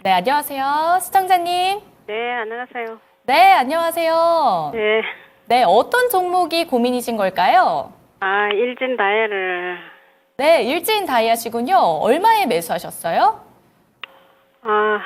네, 안녕하세요. 시청자님. 네, 안녕하세요. 네, 안녕하세요. 네. 네, 어떤 종목이 고민이신 걸까요? 일진 다이얼을, 네, 일진 다이아시군요. 얼마에 매수하셨어요? 아,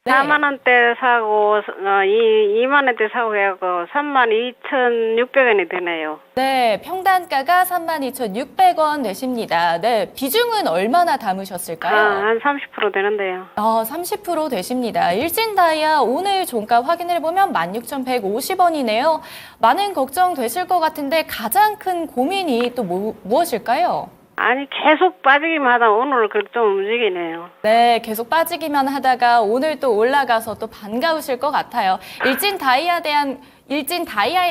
네. 4만 원대 사고, 2만 원대 사고 해갖고 32,600원이 되네요. 네, 평단가가 32,600원 되십니다. 네, 비중은 얼마나 담으셨을까요? 한 30% 되는데요. 30% 되십니다. 일진 다이아 오늘 종가 확인을 보면 16,150원이네요. 많은 걱정 되실 것 같은데 가장 큰 고민이 또 무엇일까요? 계속 빠지기만 하다 오늘 그렇게 좀 움직이네요. 네, 계속 빠지기만 하다가 오늘 또 올라가서 또 반가우실 것 같아요. 일진 다이아에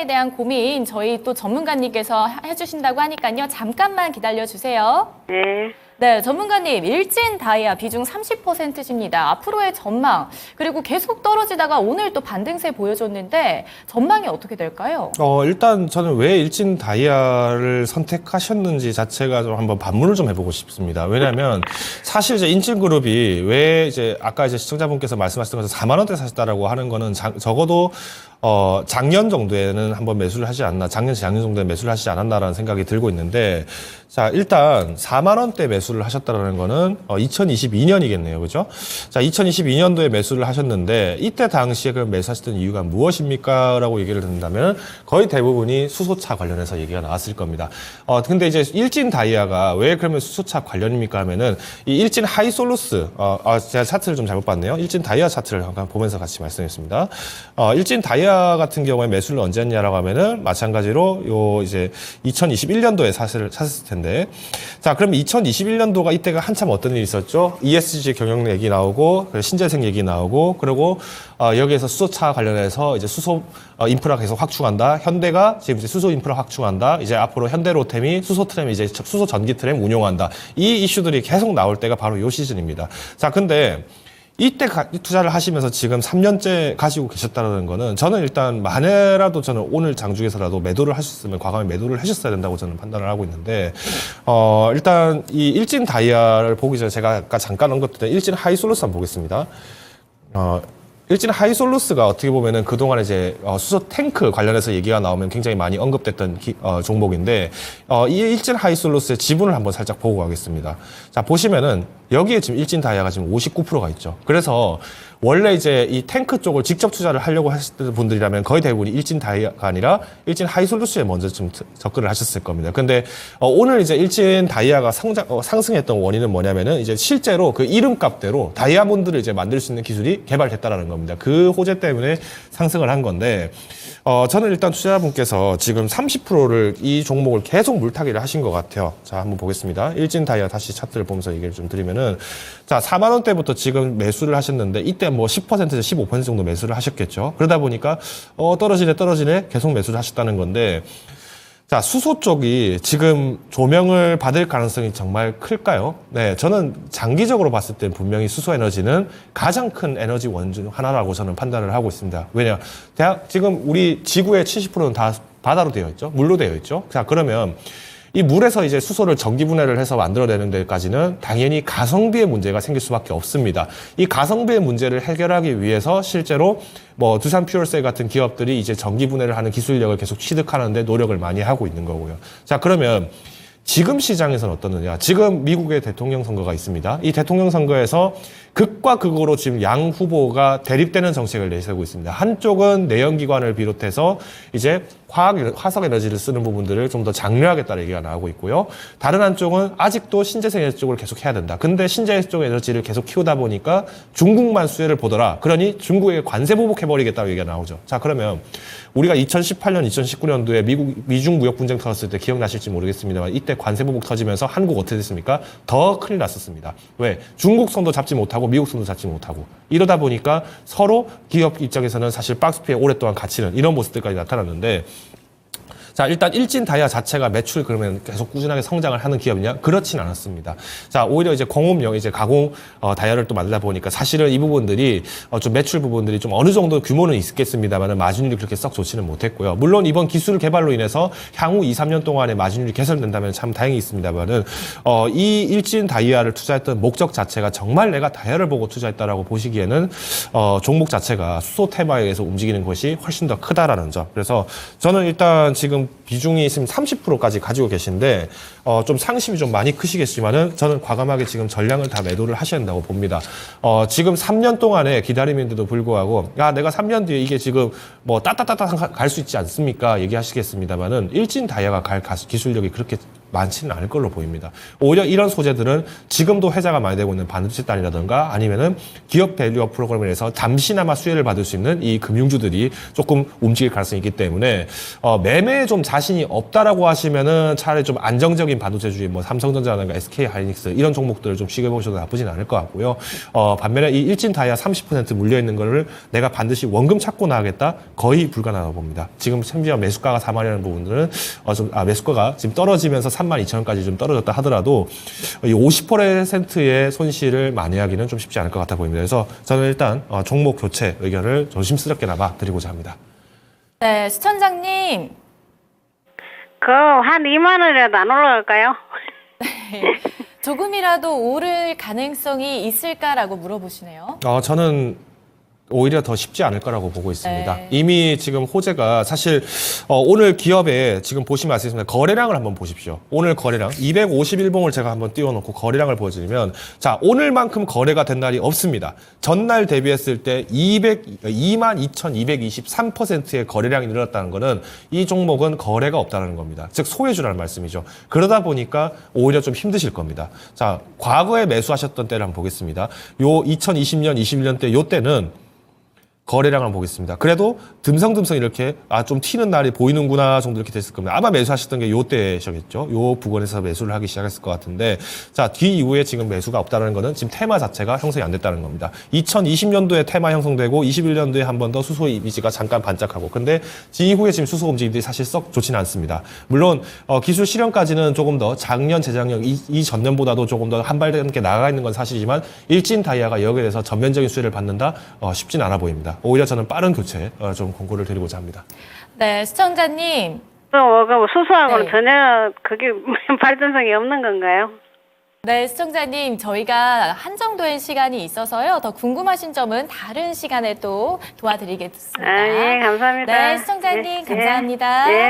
대한 고민 저희 또 전문가님께서 해주신다고 하니까요. 잠깐만 기다려 주세요. 네. 네, 전문가님, 일진 다이아 비중 30%십니다. 앞으로의 전망, 그리고 계속 떨어지다가 오늘 또 반등세 보여줬는데 전망이 어떻게 될까요? 일단 저는 왜 일진 다이아를 선택하셨는지 자체가 좀 한번 반문을 좀 해보고 싶습니다. 왜냐하면 사실 이제 인진그룹이 왜 이제 아까 이제 시청자분께서 말씀하셨던 것처럼 4만 원대 사셨다라고 하는 거는 적어도 작년 정도에는 한번 매수를 하지 않나, 작년 정도에 매수를 하시지 않았나라는 생각이 들고 있는데, 자, 일단 4만 원대 매수를 하셨다라는 거는 2022년이겠네요. 그죠? 자, 2022년도에 매수를 하셨는데, 이때 당시에 그 매수하셨던 이유가 무엇입니까? 라고 얘기를 듣는다면 거의 대부분이 수소차 관련해서 얘기가 나왔을 겁니다. 근데 이제 일진 다이아가 왜 그러면 수소차 관련입니까? 하면은 이 일진 하이솔루스, 제가 차트를 좀 잘못 봤네요. 일진 다이아 차트를 잠깐 보면서 같이 말씀드리겠습니다. 일진 다이아 같은 경우에 매수를 언제 했냐라고 하면은 마찬가지로 이제 2021년도에 샀을 텐데, 자, 그럼 2021년도가 이때가 한참 어떤 일이 있었죠? ESG 경영 얘기 나오고 신재생 얘기 나오고, 그리고 여기에서 수소차 관련해서 이제 수소 인프라 계속 확충한다. 현대가 지금 이제 수소 인프라 확충한다. 이제 앞으로 현대로템이 수소 트램 이제 수소 전기 트램 운용한다. 이 이슈들이 계속 나올 때가 바로 요 시즌입니다. 자, 근데 이때 투자를 하시면서 지금 3년째 가지고 계셨다는 거는 저는 일단 만에라도 저는 오늘 장중에서라도 매도를 할 수 있으면 과감히 매도를 하셨어야 된다고 저는 판단을 하고 있는데, 일단 이 일진 다이아를 보기 전에 제가 아까 잠깐 언급드린 일진 하이솔루스 한번 보겠습니다. 일진 하이솔루스가 어떻게 보면은 그동안 이제 수소 탱크 관련해서 얘기가 나오면 굉장히 많이 언급됐던 종목인데, 이 일진 하이솔루스의 지분을 한번 살짝 보고 가겠습니다. 자, 보시면은 여기에 지금 일진 다이아가 지금 59%가 있죠. 그래서 원래 이제 이 탱크 쪽을 직접 투자를 하려고 하셨던 분들이라면 거의 대부분이 일진 다이아가 아니라 일진 하이솔루스에 먼저 좀 접근을 하셨을 겁니다. 근데 오늘 이제 일진 다이아가 상승했던 원인은 뭐냐면은 이제 실제로 그 이름값대로 다이아몬드를 이제 만들 수 있는 기술이 개발됐다라는 겁니다. 그 호재 때문에 상승을 한 건데, 저는 일단 투자자분께서 지금 30%를 이 종목을 계속 물타기를 하신 것 같아요. 자, 한번 보겠습니다. 일진 다이아 다시 차트를 보면서 얘기를 좀 드리면은, 자, 4만 원대부터 지금 매수를 하셨는데 이때 뭐 10%에서 15% 정도 매수를 하셨겠죠. 그러다 보니까 떨어지네 계속 매수를 하셨다는 건데, 자, 수소 쪽이 지금 조명을 받을 가능성이 정말 클까요? 네, 저는 장기적으로 봤을 땐 분명히 수소 에너지는 가장 큰 에너지 원 중 하나라고 저는 판단을 하고 있습니다. 왜냐, 지금 우리 지구의 70%는 다 바다로 되어 있죠. 물로 되어 있죠. 자, 그러면 이 물에서 이제 수소를 전기 분해를 해서 만들어내는 데까지는 당연히 가성비의 문제가 생길 수밖에 없습니다. 이 가성비의 문제를 해결하기 위해서 실제로 뭐 두산 퓨얼셀 같은 기업들이 이제 전기 분해를 하는 기술력을 계속 취득하는데 노력을 많이 하고 있는 거고요. 자, 그러면 지금 시장에서는 어떻느냐? 지금 미국의 대통령 선거가 있습니다. 이 대통령 선거에서 극과 극으로 지금 양 후보가 대립되는 정책을 내세우고 있습니다. 한쪽은 내연기관을 비롯해서 이제 화석 에너지를 쓰는 부분들을 좀 더 장려하겠다는 얘기가 나오고 있고요. 다른 한쪽은 아직도 신재생 에너지 쪽을 계속 해야 된다. 근데 신재생 쪽 에너지를 계속 키우다 보니까 중국만 수혜를 보더라. 그러니 중국에게 관세 보복해버리겠다는 얘기가 나오죠. 자, 그러면 우리가 2018년, 2019년도에 미중 무역 분쟁 터졌을 때 기억나실지 모르겠습니다만 이때 관세 보복 터지면서 한국 어떻게 됐습니까? 더 큰일 났었습니다. 왜? 중국 손도 잡지 못하고 미국 손도 잡지 못하고 이러다 보니까 서로 기업 입장에서는 사실 박스피에 오랫동안 갇히는 이런 모습들까지 나타났는데, 자, 일단 일진 다이아 자체가 매출 그러면 계속 꾸준하게 성장을 하는 기업이냐? 그렇진 않았습니다. 자, 오히려 이제 공업용, 이제 가공 다이아를 또 만들다 보니까 사실은 이 부분들이 좀 매출 부분들이 좀 어느 정도 규모는 있겠습니다만 마진율이 그렇게 썩 좋지는 못했고요. 물론 이번 기술 개발로 인해서 향후 2, 3년 동안에 마진율이 개선된다면 참 다행이 있습니다만은 이 일진 다이아를 투자했던 목적 자체가 정말 내가 다이아를 보고 투자했다라고 보시기에는 종목 자체가 수소 테마에 의해서 움직이는 것이 훨씬 더 크다라는 점. 그래서 저는 일단 지금 비중이 지금 30%까지 가지고 계신데 좀 상심이 좀 많이 크시겠지만은 저는 과감하게 지금 전량을 다 매도를 하셔야 된다고 봅니다. 지금 3년 동안의 기다림인데도 불구하고 야 내가 3년 뒤에 이게 지금 뭐 따따따따 갈 수 있지 않습니까? 얘기하시겠습니다만은 일진 다이아가 갈 기술력이 그렇게 많지는 않을 걸로 보입니다. 오히려 이런 소재들은 지금도 회자가 많이 되고 있는 반도체 단이라든가 아니면은 기업 밸류업 프로그램에서 잠시나마 수혜를 받을 수 있는 이 금융주들이 조금 움직일 가능성이 있기 때문에 매매에 좀 자신이 없다라고 하시면은 차라리 좀 안정적인 반도체주의 뭐 삼성전자라든가 SK 하이닉스 이런 종목들을 좀 시켜보셔도 나쁘진 않을 것 같고요. 반면에 이 일진 다이아 30% 물려 있는 거를 내가 반드시 원금 찾고 나가겠다 거의 불가능하다고 봅니다. 지금 심지어 매수가가 4만이라는 부분들은 매수가가 지금 떨어지면서 32,000원까지 좀 떨어졌다 하더라도 이 50%의 손실을 만회하기는 좀 쉽지 않을 것 같아 보입니다. 그래서 저는 일단 종목 교체 의견을 조심스럽게나마 드리고자 합니다. 네, 시청자님. 한 2만 원이라도 안 올라갈까요? 조금이라도 오를 가능성이 있을까라고 물어보시네요. 저는 오히려 더 쉽지 않을 거라고 보고 있습니다. 네. 이미 지금 호재가 사실 오늘 기업에 지금 보시면 아시겠습니다. 거래량을 한번 보십시오. 오늘 거래량 251봉을 제가 한번 띄워놓고 거래량을 보여드리면 자 오늘만큼 거래가 된 날이 없습니다. 전날 대비했을 때 22,223%의 거래량이 늘었다는 것은 이 종목은 거래가 없다는 겁니다. 즉 소외주라는 말씀이죠. 그러다 보니까 오히려 좀 힘드실 겁니다. 자 과거에 매수하셨던 때를 한번 보겠습니다. 요 2020년, 21년 때 요 때는 거래량을 보겠습니다. 그래도 듬성듬성 이렇게 좀 튀는 날이 보이는구나 정도 이렇게 됐을 겁니다. 아마 매수하셨던 게 요때셨겠죠. 요 부근에서 매수를 하기 시작했을 것 같은데 자 뒤 이후에 지금 매수가 없다는 거는 지금 테마 자체가 형성이 안 됐다는 겁니다. 2020년도에 테마 형성되고 21년도에 한 번 더 수소 이미지가 잠깐 반짝하고 근데 이후에 지금 수소 움직임들이 사실 썩 좋지는 않습니다. 물론 기술 실현까지는 조금 더 작년, 재작년, 이 전년보다도 조금 더 한 발 넘게 나아가 있는 건 사실이지만 일진 다이아가 여기에 대해서 전면적인 수혜를 받는다 쉽진 않아 보입니다. 오히려 저는 빠른 교체 좀 권고를 드리고자 합니다. 네, 시청자님. 수소하고는 네. 전혀 그게 발전성이 없는 건가요? 네, 시청자님, 저희가 한정된 시간이 있어서요. 더 궁금하신 점은 다른 시간에 또 도와드리겠습니다. 예, 감사합니다. 네, 시청자님, 예, 감사합니다. 예.